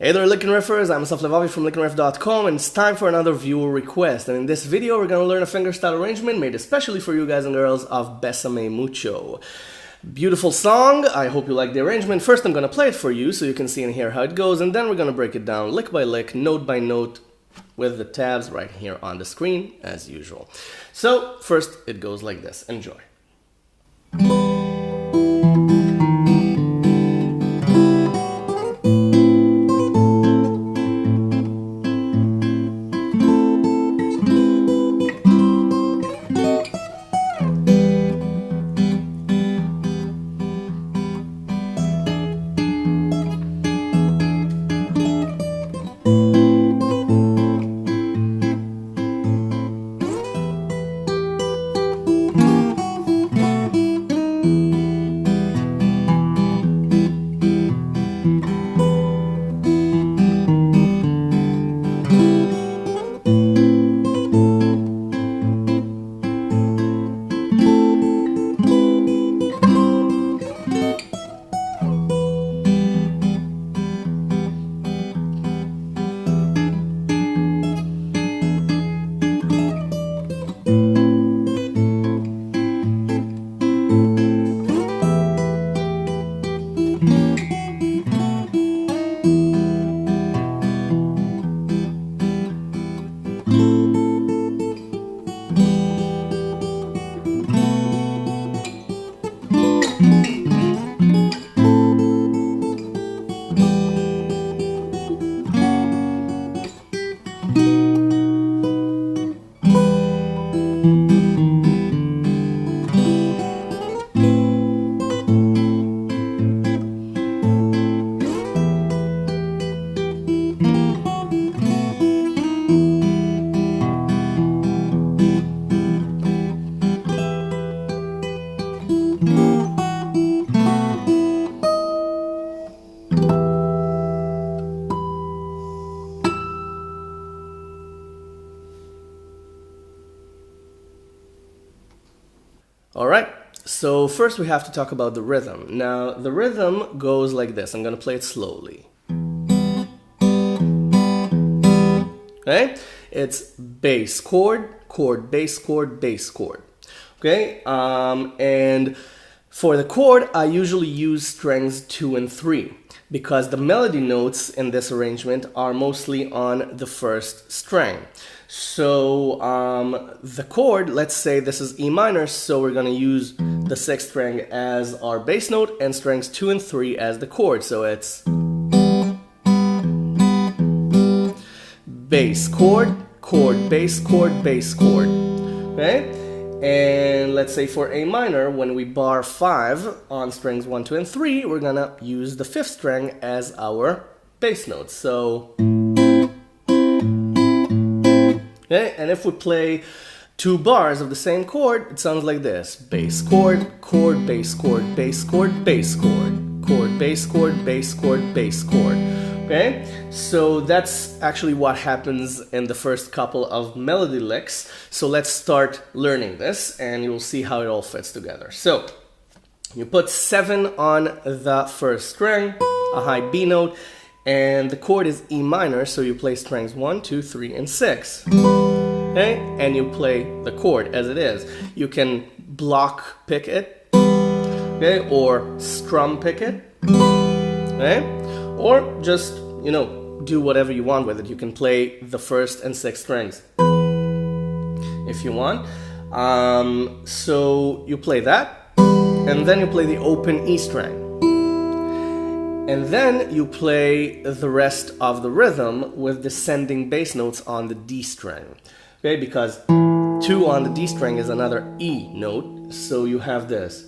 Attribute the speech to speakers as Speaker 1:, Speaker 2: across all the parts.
Speaker 1: Hey there, Lickin' Riffers, I'm Asaf Levavi from lickinriff.com, and it's time for another viewer request. And in this video, we're going to learn a fingerstyle arrangement made especially for you guys and girls of Besame Mucho. Beautiful song, I hope you like the arrangement. First, I'm going to play it for you so you can see and hear how it goes, and then we're going to break it down lick by lick, note by note, with the tabs right here on the screen, as usual. So, first, it goes like this. Enjoy. Alright, so first we have to talk about the rhythm. Now, the rhythm goes like this. I'm going to play it slowly. Okay? It's bass chord, chord, bass chord, bass chord. Okay? And for the chord, I usually use strings 2 and 3 because the melody notes in this arrangement are mostly on the first string. So the chord, let's say this is E minor, so we're going to use the 6th string as our bass note and strings 2 and 3 as the chord. So it's bass chord, chord, bass chord, bass chord. Okay? And let's say for A minor, when we bar 5 on strings 1, 2, and 3, we're going to use the 5th string as our bass note. So okay, and if we play 2 bars of the same chord, it sounds like this. Bass chord, chord, bass chord, bass chord, bass chord. Chord, bass chord, bass chord, bass chord. Okay, so that's actually what happens in the first couple of melody licks. So let's start learning this and you'll see how it all fits together. So you put 7 on the first string, a high B note, and the chord is E minor, so you play strings 1, 2, 3, and 6. Okay? And you play the chord as it is. You can block pick it, okay, or strum pick it, okay, or just, do whatever you want with it. You can play the 1st and 6th strings if you want. So you play that, and then you play the open E string. And then you play the rest of the rhythm with descending bass notes on the D string. Okay, because 2 on the D string is another E note, so you have this.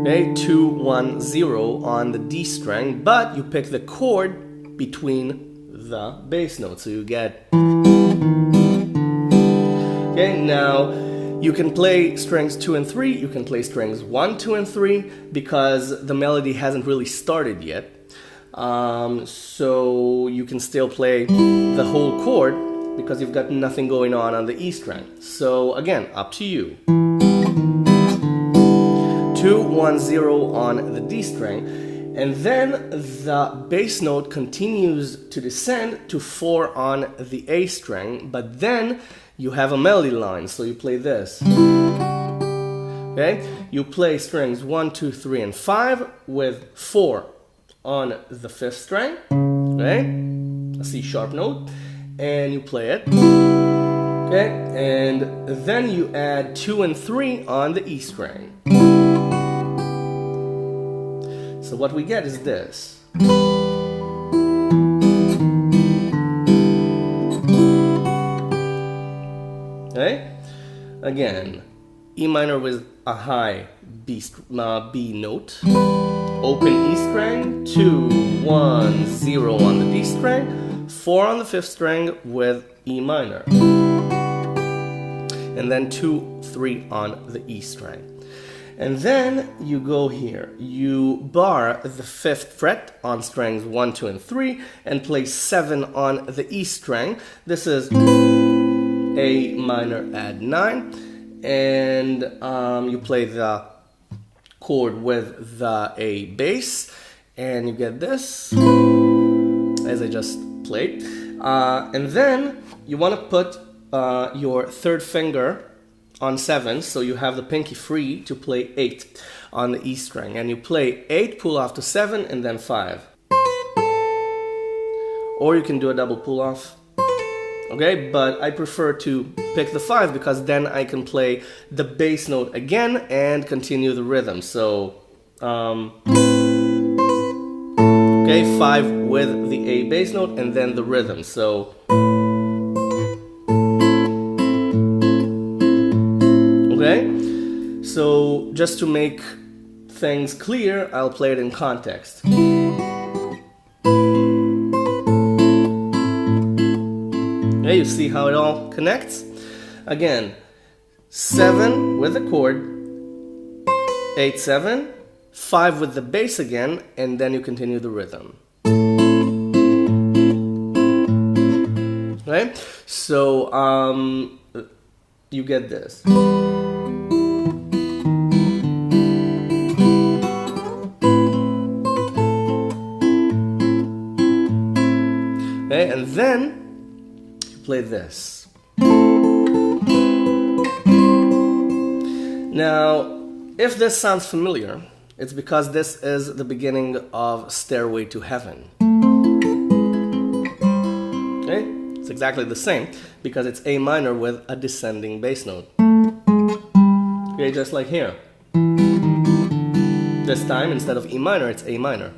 Speaker 1: Okay, 2, 1, 0 on the D string, but you pick the chord between the bass notes, so you get. Okay, now you can play strings 2 and 3, you can play strings 1, 2, and 3 because the melody hasn't really started yet. So you can still play the whole chord because you've got nothing going on the E string. So again, up to you. 2, 1, 0 on the D string. And then the bass note continues to descend to 4 on the A string, but then you have a melody line, so you play this. Okay? You play strings 1, 2, 3, and 5 with 4 on the 5th string, okay? A C sharp note, and you play it. Okay? And then you add 2 and 3 on the E string. So what we get is this. Okay? Again, E minor with a high B note, open E string, 2, 1, 0 on the D string, 4 on the 5th string with E minor, and then 2, 3 on the E string. And then you go here, you bar the 5th fret on strings 1, 2, and 3, and play 7 on the E string. This is A minor add 9, and you play the chord with the A bass, and you get this, as I just played. And then you want to put your 3rd finger on 7, so you have the pinky free to play 8 on the E string, and you play 8, pull off to 7, and then 5. Or you can do a double pull off, okay, but I prefer to pick the 5 because then I can play the bass note again and continue the rhythm. So okay, 5 with the A bass note and then the rhythm. So okay, so just to make things clear, I'll play it in context. Okay, you see how it all connects? Again, 7 with the chord, 8, 7, 5 with the bass again, and then you continue the rhythm. Okay, so you get this. Okay, and then you play this. Now, if this sounds familiar, it's because this is the beginning of Stairway to Heaven. Okay, it's exactly the same because it's A minor with a descending bass note. Okay, just like here. This time, instead of E minor, it's A minor.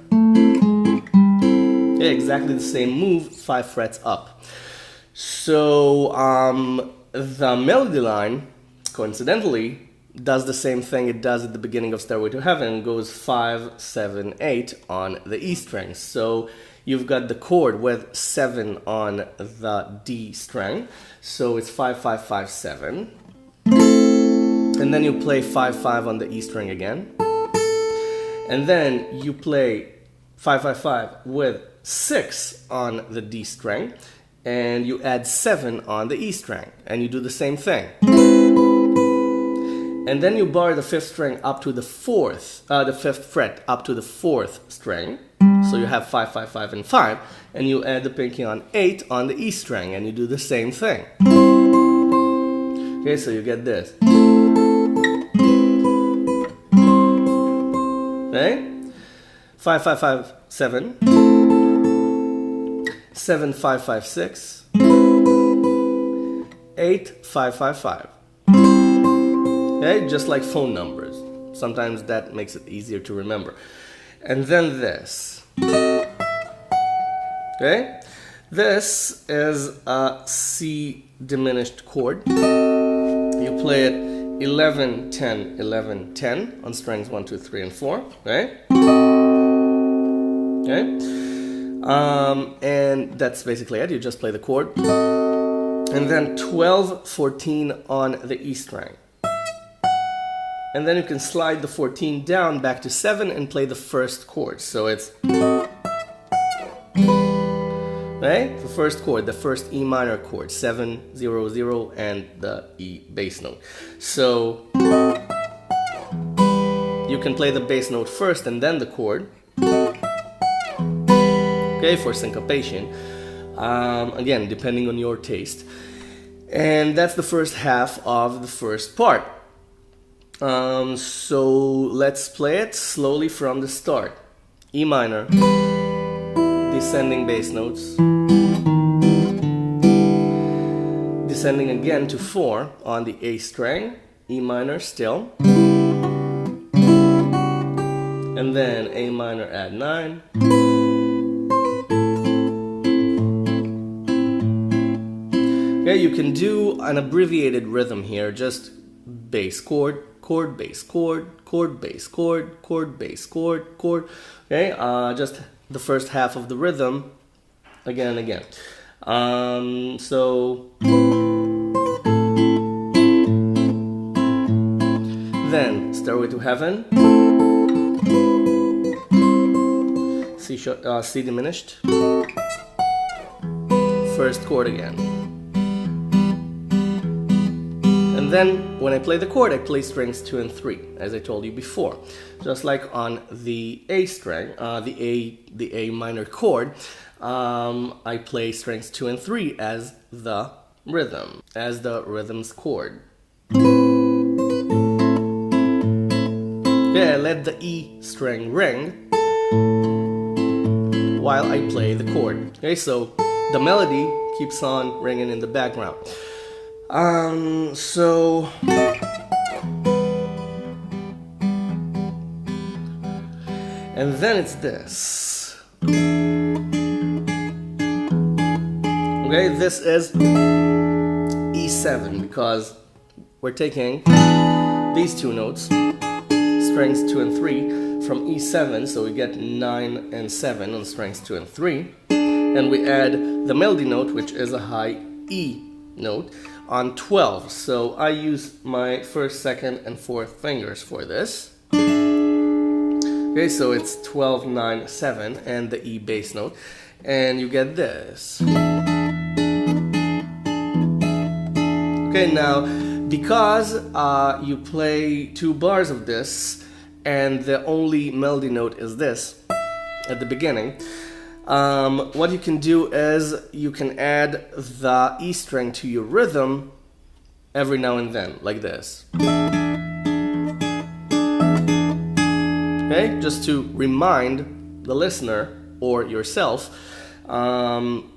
Speaker 1: Okay, exactly the same move, 5 frets up. So the melody line, coincidentally, does the same thing it does at the beginning of Stairway to Heaven, goes 5, 7, 8 on the E string. So you've got the chord with 7 on the D string, so it's 5, 5, 5, 7. And then you play 5, 5 on the E string again. And then you play 5, 5, 5 with 6 on the D string, and you add 7 on the E string, and you do the same thing. And then you bar the 5th string up to the 5th fret up to the 4th string, so you have 5, 5, 5, and 5, and you add the pinky on 8 on the E string, and you do the same thing. Okay, so you get this. Okay? 5, 5, 5, 7. 7, 5, 5, 6. 8, 5, 5, 5. Okay, just like phone numbers. Sometimes that makes it easier to remember. And then this. Okay? This is a C diminished chord. You play it 11, 10, 11, 10 on strings 1, 2, 3, and 4. Okay? Okay? And that's basically it. You just play the chord. And then 12, 14 on the E string. And then you can slide the 14 down back to 7 and play the first chord. So it's, right? The first chord, the first E minor chord, 7, 0, 0, and the E bass note. So you can play the bass note first and then the chord. okay, for syncopation. Again, depending on your taste. And that's the first half of the first part. So let's play it slowly from the start. E minor, descending bass notes, descending again to 4 on the A string, E minor still, and then A minor add 9, okay, you can do an abbreviated rhythm here, just bass chord, chord, bass chord, chord, bass chord, chord, bass chord, chord, okay, just the first half of the rhythm again and again. So then Stairway to Heaven, C diminished, first chord again. And then when I play the chord, I play strings 2 and 3, as I told you before. Just like on the A string, the A minor chord, I play strings 2 and 3 as the rhythm, as the rhythm's chord. Okay, I let the E string ring while I play the chord. Okay, so the melody keeps on ringing in the background. So and then it's this. Okay, this is E7 because we're taking these two notes, strings 2 and 3, from E7, so we get 9 and 7 on strings 2 and 3, and we add the melody note, which is a high E note, on 12. So I use my first, second, and fourth fingers for this. Okay, so it's 12, 9, 7, and the E bass note, and you get this. Okay, now because you play 2 bars of this, and the only melody note is this at the beginning, what you can do is you can add the E string to your rhythm every now and then, like this. Okay, just to remind the listener or yourself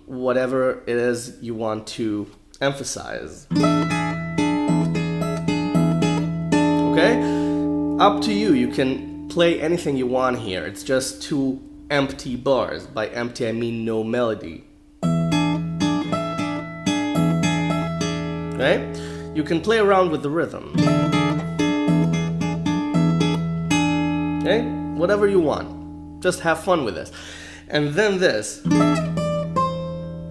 Speaker 1: whatever it is you want to emphasize. Okay, up to you. You can play anything you want here. It's just 2 empty bars. By empty, I mean no melody. Okay? You can play around with the rhythm. Okay? Whatever you want. Just have fun with this. And then this.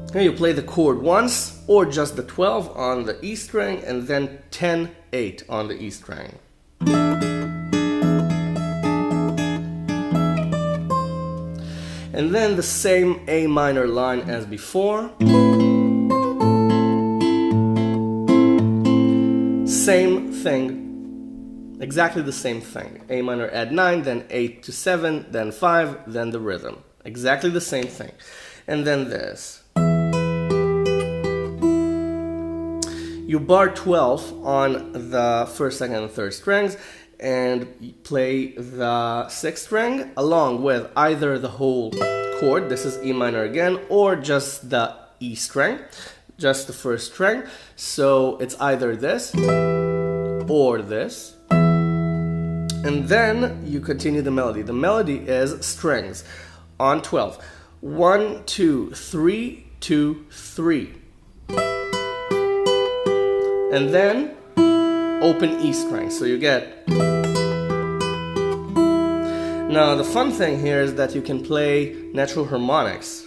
Speaker 1: Okay, you play the chord once, or just the 12 on the E string, and then 10, 8 on the E string. And then the same A minor line as before. Same thing. Exactly the same thing. A minor add 9, then 8 to 7, then 5, then the rhythm. Exactly the same thing. And then this. You bar 12 on the first, second, and third strings, and play the 6th string along with either the whole chord, this is E minor again, or just the E string, just the first string. So it's either this or this. And then you continue the melody. The melody is strings on 12. 1, 2, 3, 2, 3. And then open E string. So you get. Now the fun thing here is that you can play natural harmonics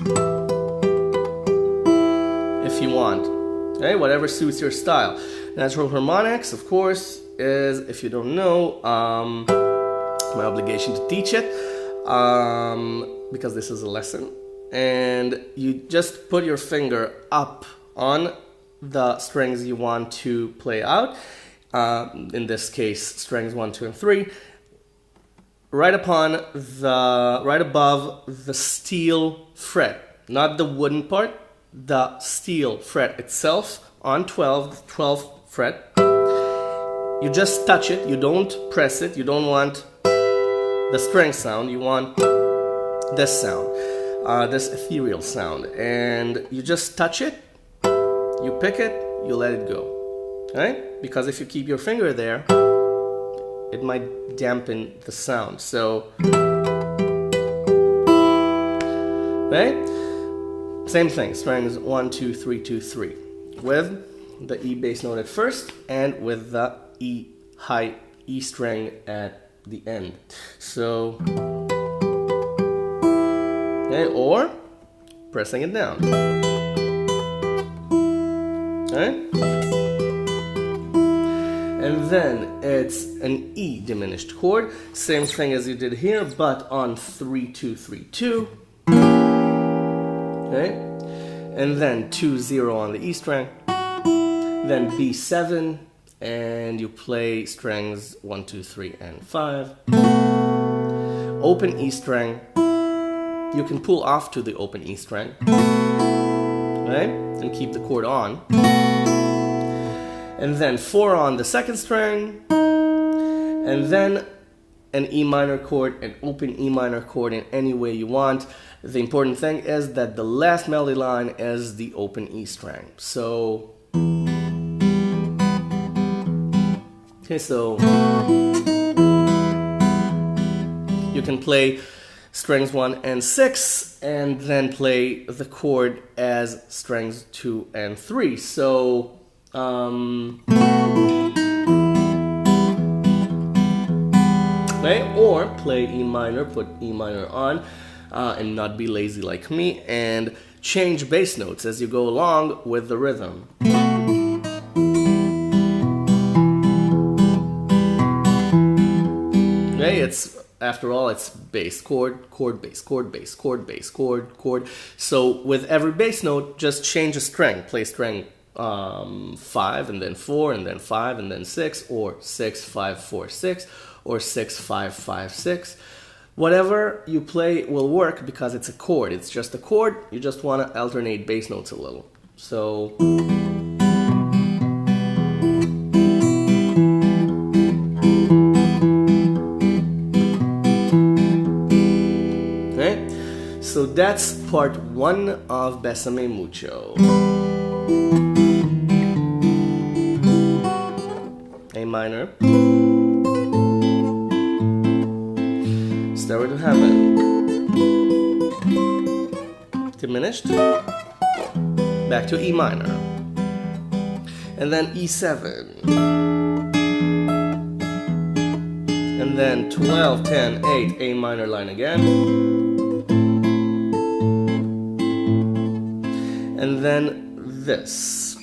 Speaker 1: if you want. Okay, whatever suits your style. Natural harmonics, of course, is, if you don't know, my obligation to teach it, because this is a lesson. And you just put your finger up on the strings you want to play out, in this case strings 1, 2, and 3, right above the steel fret, not the wooden part, the steel fret itself on 12th fret. You just touch it, you don't press it, you don't want the string sound, you want this sound, this ethereal sound, and you just touch it, you pick it, you let it go, right? Because if you keep your finger there, it might dampen the sound, so, right? Same thing, strings 1, 2, 3, 2, 3, with the E bass note at first, and with the high E string at the end. So, okay, or pressing it down. Okay? And then it's an E diminished chord, same thing as you did here, but on 3, 2, 3, 2. Okay? And then 2, 0 on the E string, then B7, and you play strings 1, 2, 3, and 5. Open E string. You can pull off to the open E string, right? And keep the chord on. And then 4 on the second string, and then an E minor chord, an open E minor chord in any way you want. The important thing is that the last melody line is the open E string. So, okay, so you can play strings 1 and 6 and then play the chord as strings 2 and 3. So, okay, or play E minor, put E minor on, and not be lazy like me, and change bass notes as you go along with the rhythm. Okay, after all, it's bass, chord, chord, bass, chord, bass, chord, bass, chord, chord. So with every bass note, just change a string. Play string 5 and then 4 and then 5 and then 6, or 6, 5, 4, 6, or 6, 5, 5, 6. Whatever you play will work because it's a chord. It's just a chord. You just want to alternate bass notes a little. So, okay. So that's part 1 of Besame Mucho. A minor, Stairway to Heaven, diminished, back to E minor, and then E7, and then 12, 10, 8, A minor line again, and then this.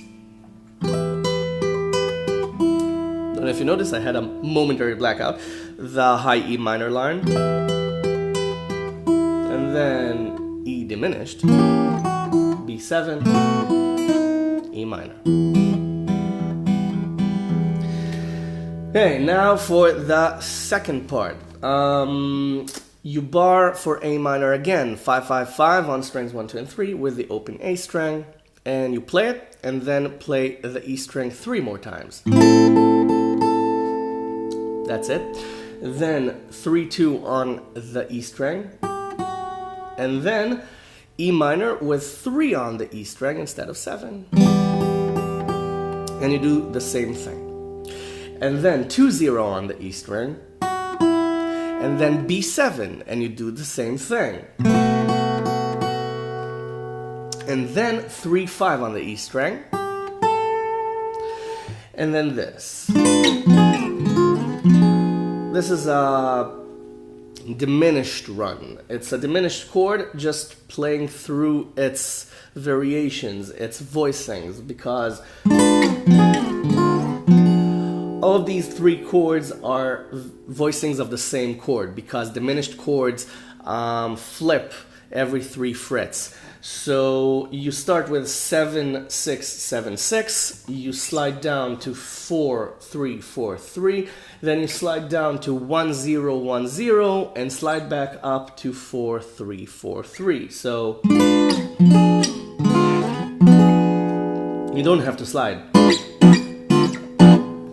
Speaker 1: And if you notice, I had a momentary blackout. The high E minor line, and then E diminished, B7, E minor. Okay, now for the second part. You bar for A minor again, 5, 5, 5 on strings 1, 2, and 3 with the open A string, and you play it, and then play the E string 3 more times. That's it. Then 3, 2 on the E string, and then E minor with 3 on the E string instead of 7. And you do the same thing. And then 2, 0 on the E string, and then B7, and you do the same thing. And then 3, 5 on the E string, and then this. This is a diminished run. It's a diminished chord, just playing through its variations, its voicings, because all of these 3 chords are voicings of the same chord, because diminished chords flip every 3 frets. So you start with 7 6 7 6, you slide down to 4 3 4 3, then you slide down to 1 0 1 0 and slide back up to 4 3 4 3. So you don't have to slide.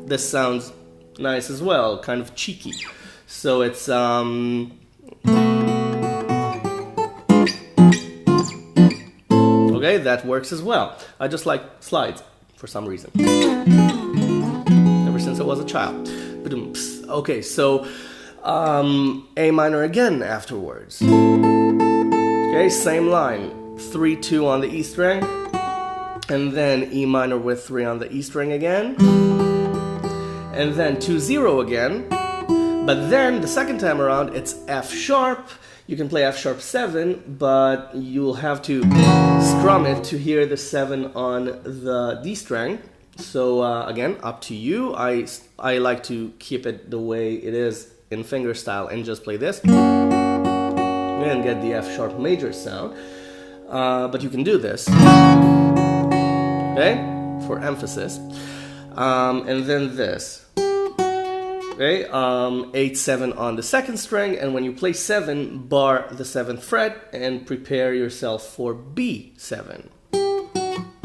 Speaker 1: This sounds nice as well, kind of cheeky. So it's okay, that works as well. I just like slides for some reason. Ever since I was a child. Okay, so A minor again afterwards. Okay, same line. 3 2 on the E string, and then E minor with 3 on the E string again, and then 2 0 again. But then the second time around it's F sharp. You can play F sharp 7, but you'll have to strum it to hear the 7 on the D string. So again, up to you. I like to keep it the way it is in fingerstyle and just play this and get the F sharp major sound. But you can do this, okay, for emphasis. And then this. Okay, 8 7 on the second string, and when you play 7, bar the 7th fret and prepare yourself for B7.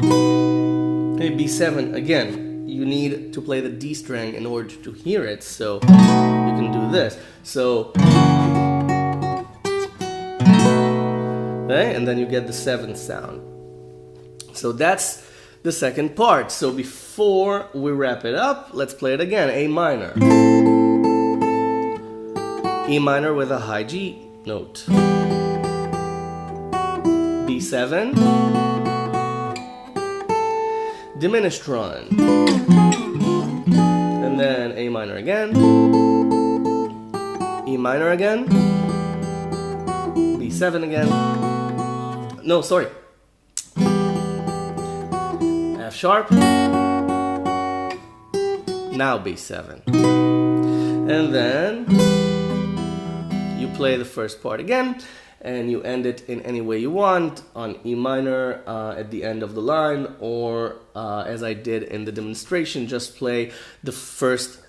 Speaker 1: Okay, B7 again. You need to play the D string in order to hear it, so you can do this. So, okay, and then you get the 7th sound. So that's the second part. So before we wrap it up, let's play it again. A minor, E minor with a high G note, B7, diminished run, and then A minor again, E minor again, B7 again, no, sorry, F sharp, now B7, and then you play the first part again, and you end it in any way you want, on E minor at the end of the line, or as I did in the demonstration, just play the first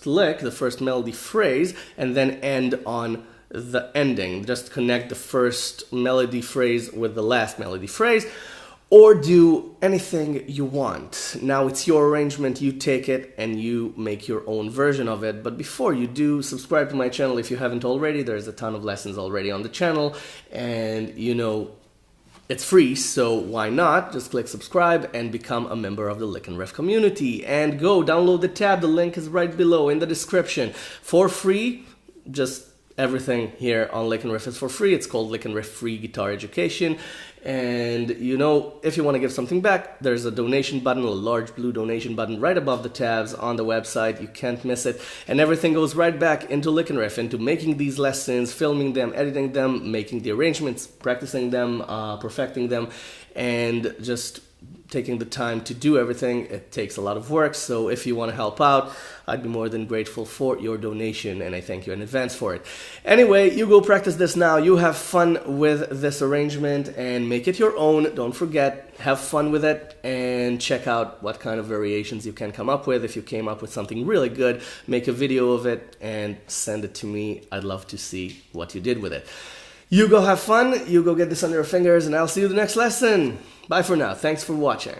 Speaker 1: lick, the first melody phrase, and then end on the ending. Just connect the first melody phrase with the last melody phrase, or do anything you want. Now it's your arrangement, you take it and you make your own version of it. But before you do, subscribe to my channel if you haven't already. There's a ton of lessons already on the channel, and you know, it's free, so why not? Just click subscribe and become a member of the Lick and Riff community. And go download the tab, the link is right below in the description. For free, just everything here on Lick and Riff is for free. It's called Lick and Riff Free Guitar Education. And you know, if you want to give something back, there's a donation button, a large blue donation button right above the tabs on the website. You can't miss it. And everything goes right back into Lick and Riff, into making these lessons, filming them, editing them, making the arrangements, practicing them, perfecting them, and just taking the time to do everything. It takes a lot of work, so if you want to help out, I'd be more than grateful for your donation, and I thank you in advance for it. Anyway, you go practice this now. You have fun with this arrangement and make it your own. Don't forget, have fun with it, and check out what kind of variations you can come up with. If you came up with something really good, make a video of it and send it to me. I'd love to see what you did with it. You go have fun, you go get this under your fingers, and I'll see you the next lesson. Bye for now. Thanks for watching.